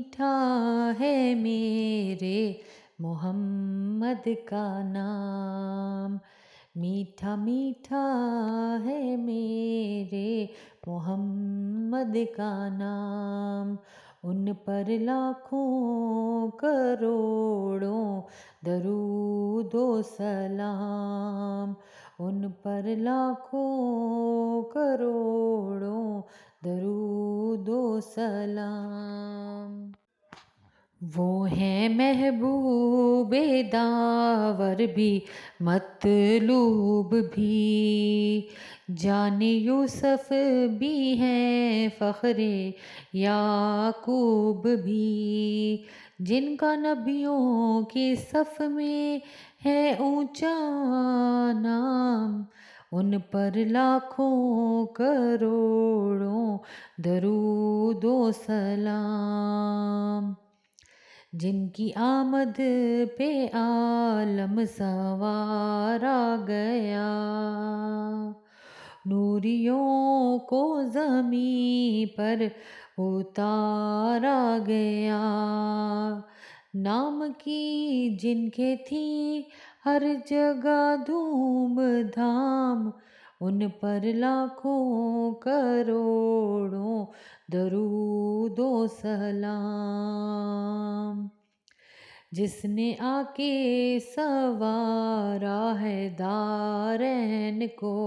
میٹھا ہے میرے محمد کا نام، میٹھا میٹھا ہے میرے محمد کا نام، ان پر لاکھوں کروڑوں درود و سلام، ان پر لاکھوں کروڑوں درود و سلام۔ وہ ہیں محبوب داور بھی مطلوب بھی، جان یوسف بھی ہیں فخر یعقوب بھی، جن کا نبیوں کی صف میں ہے اونچا نام، ان پر لاکھوں کروڑوں درود و سلام، جن کی آمد پہ عالم سنوارا گیا، نوریوں کو زمین پر اتارا گیا، نام کی جن کے تھی ہر جگہ دھوم دھام، ان پر لاکھوں کروڑوں درود و سلام، جس نے آ کے سنوارا ہے دارین کو،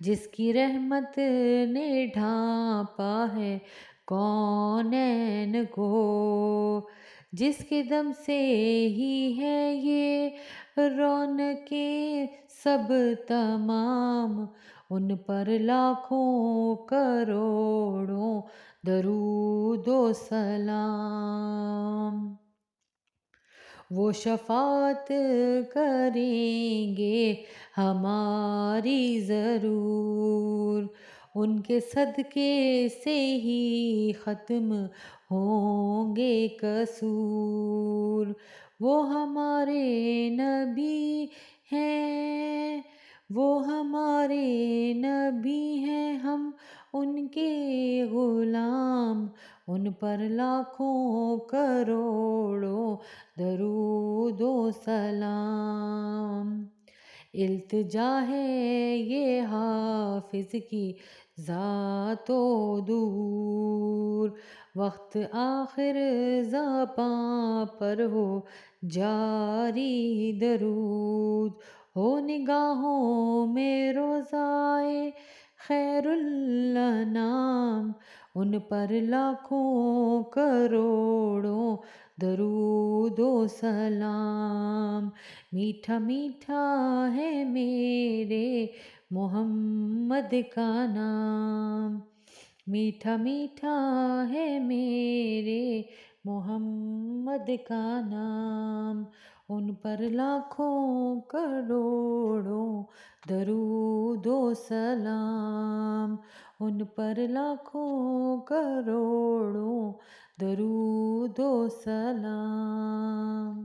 جس کی رحمت نے ڈھانپا ہے کونین کو، جس کے دم سے ہی ہے یہ رونقیں سب تمام، ان پر لاکھوں کروڑوں درود و سلام، وہ شفاعت کریں گے ہماری ضرور، ان کے صدقے سے ہی ختم ہوں گے قصور، وہ ہمارے نبی ہیں، وہ ہمارے نبی ہیں، ہم ان کے غلام، ان پر لاکھوں کروڑوں درود و سلام، التجا ہے یہ حافظ کی ذات و دور، وقت آخر زباں پر ہو جاری درود، ہو نگاہوں میں روضائے خیر الانام، ان پر لاکھوں کروڑوں درود و سلام، میٹھا میٹھا ہے میرے محمد کا نام، میٹھا میٹھا ہے میرے محمد کا نام، ان پر لاکھوں کروڑوں درود و سلام، ان پر لاکھوں کروڑوں درود و سلام۔